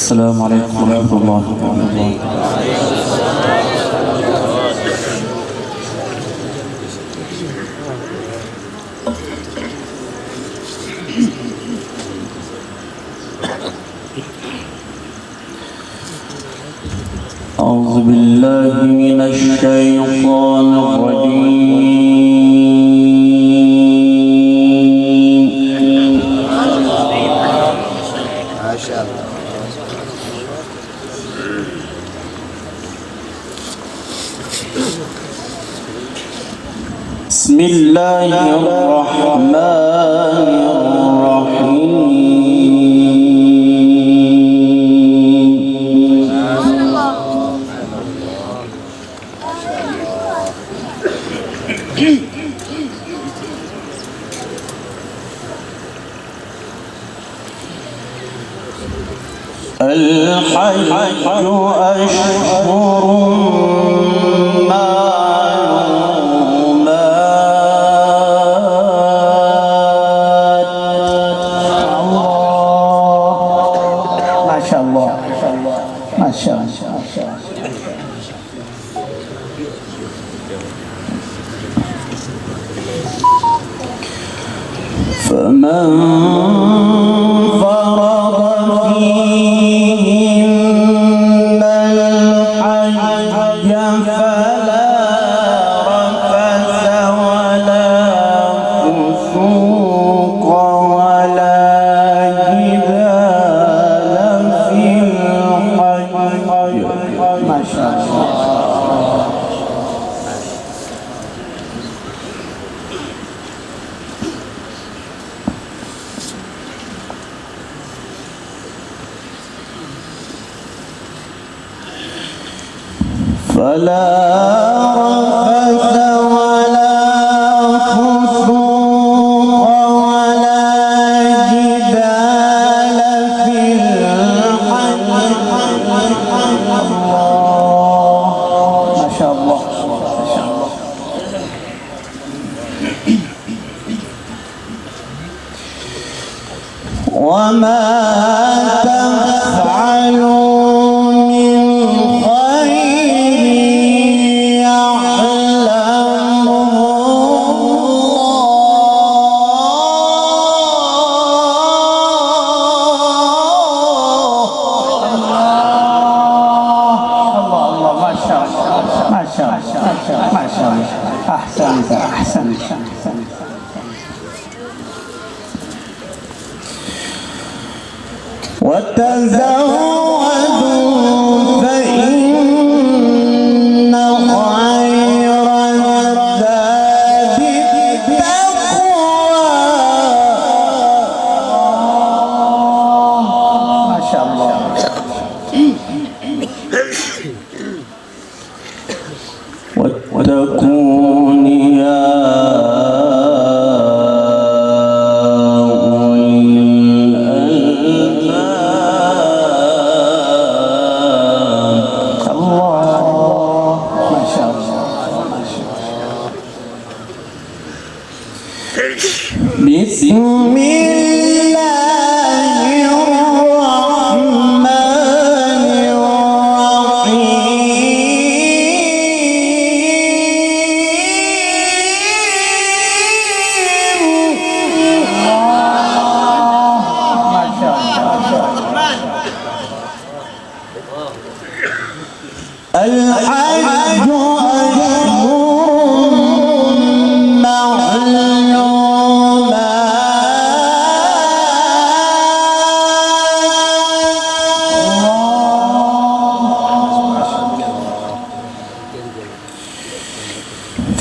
السلام عليكم ورحمة الله وبركاته. أعوذ بالله من الشيطان الرجيم. ما شاء الله. بسم الله الرحمن الرحيم. الحج أشهر فمن فرض فيهن الحج فلا رفث ولا فسوق ولا جدال في الحج. ما شاء الله. فلا رفث ولا فسوق ولا جدال في الحج. ما شاء الله. ما شاء الله. وما تفعلوا من خير يعلمه الله. ما شاء الله. ما شاء الله. ما شاء الله. أحسنت أحسنت. وتزودوا فإن خير الزاد التقوى. ما شاء الله. واتقون يا بسم الله الرحمن الرحيم. ما شاء الله. الحج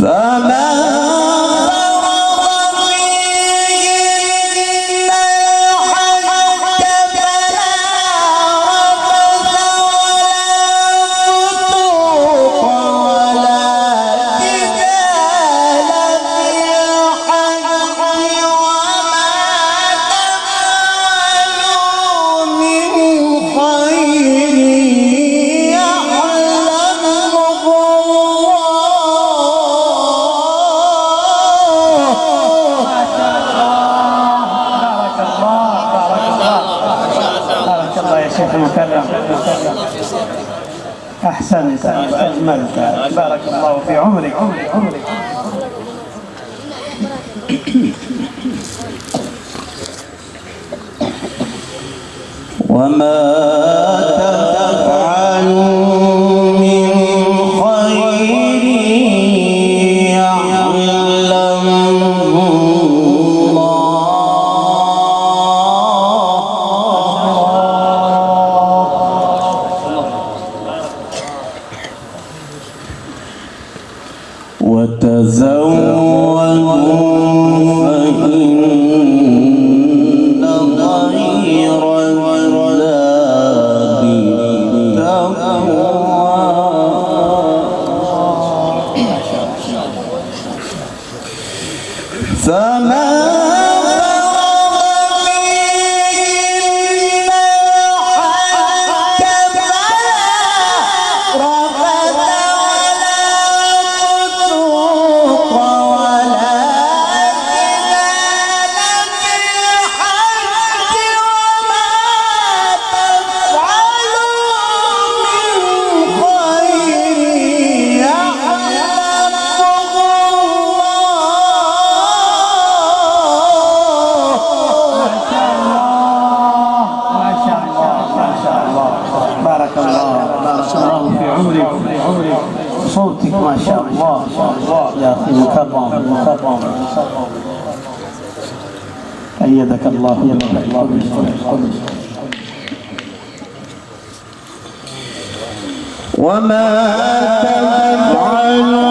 فمن المكرم. أحسنت وأجملت، بارك الله في عمرك. وما تفعلوا من خير يعلمه الله وتزودوا فإن خير الزاد التقوى فما صوتك ما شاء الله يا أخي مكرم. أيدك الله. وما تفعلوا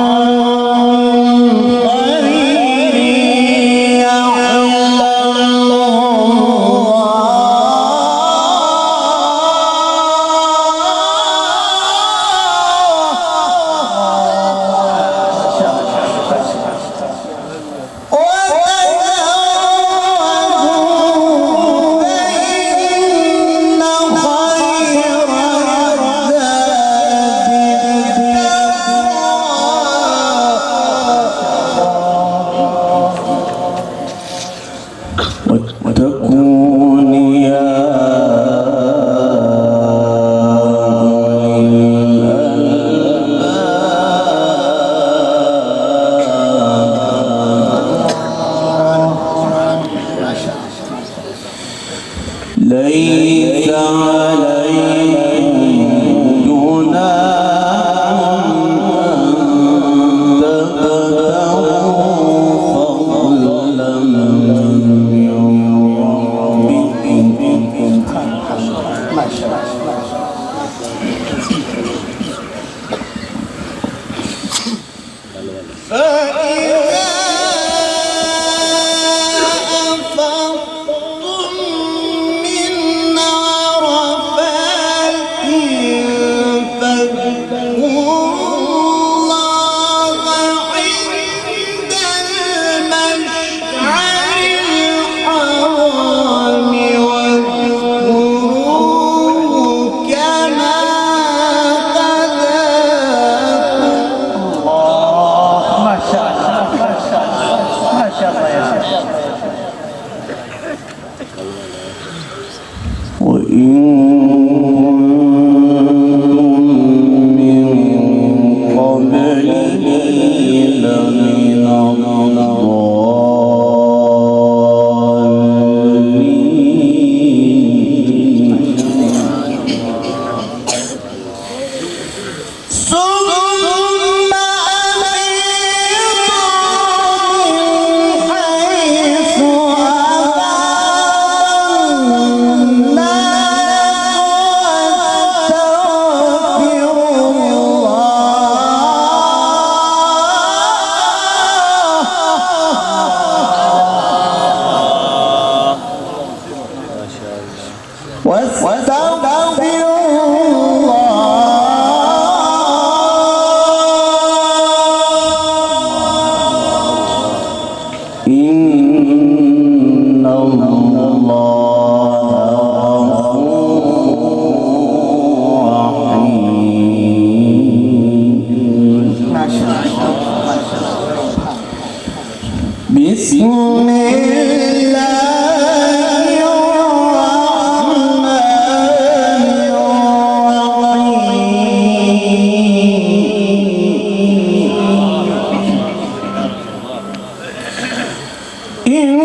وتكون يا ليس عليكم جناح تبتغوا فضلا ما شاء الله. بسم الله الرحمن إن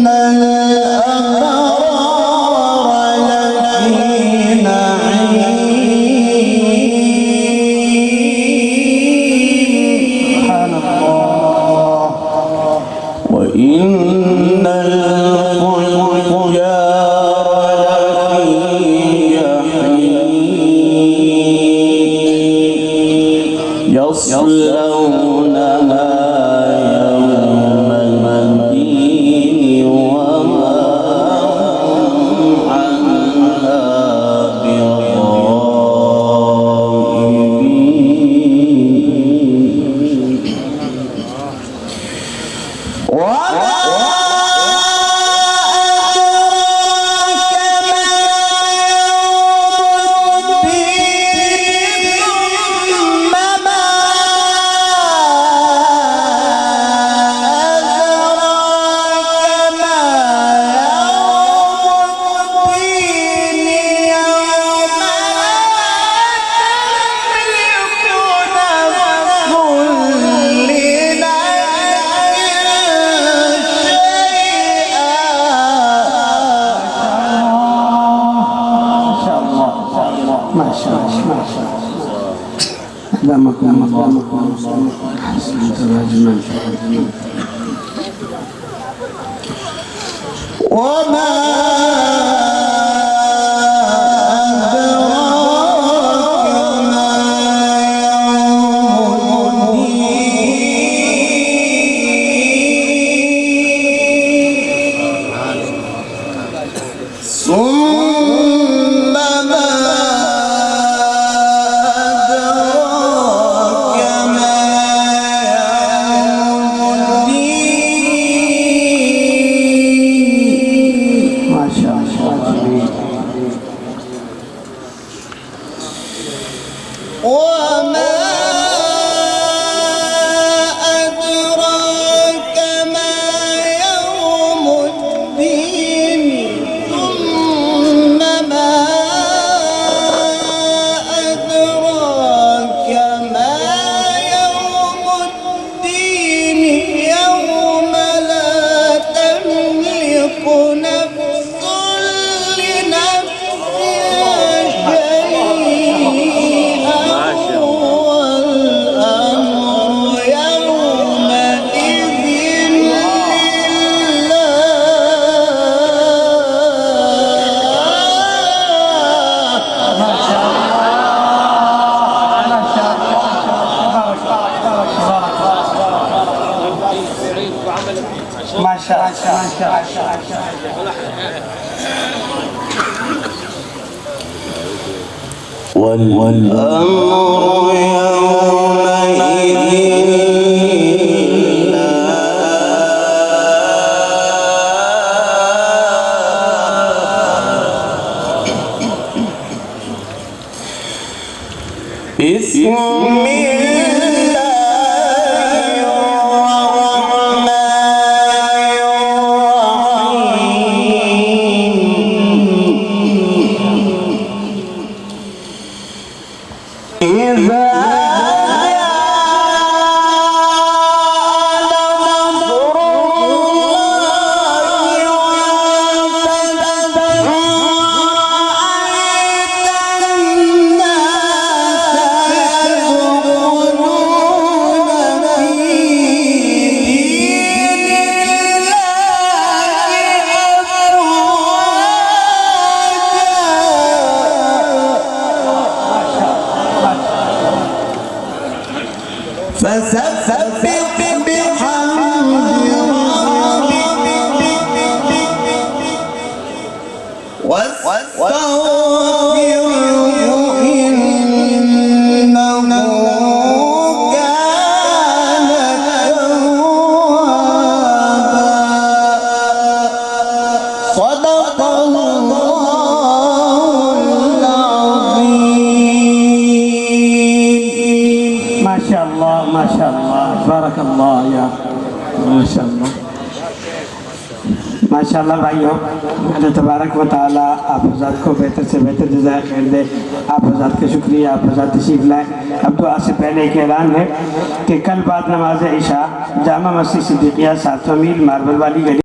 الأبرار لفي نعيم سبحان الله. وإن الفجار لفي جحيم يصلونها يوم الدين وما هم عنها بغائبين. وما ما شاء الله أكرمكم الله. أحسنتم يا جماعة. وما أدراك ما يوم الدين. ثم ما أدراك ما يوم الدين. ما شاء الله. وما أدراك ما يوم الدين. ثم ما أدراك ما يوم الدين. يوم لا تملك نفس لنفس شيئا والأمر يومئذ لله. ما شاء والأمر يومئذ بسم الله الرحمن الرحيم. إذا فسبح بحمد ربك واستغفره إنه كان توابا. صدق الله العظيم. ما شاء الله. ما شاء الله. بارك الله يا ما شاء الله. ما माशाअल्लाह भाइयों, अल्लाह तबारक व तआला आप हज़रात को बेहतर से बेहतर जज़ाए खैर दे। आप हज़रात का शुक्रिया, आप हज़रात तशरीफ़ लाए। अब दुआ से पहले एक ऐलान है कि कल बाद नमाज इशा जामा मस्जिद सिद्दीक़िया 7वां मील मार्बल वाली गली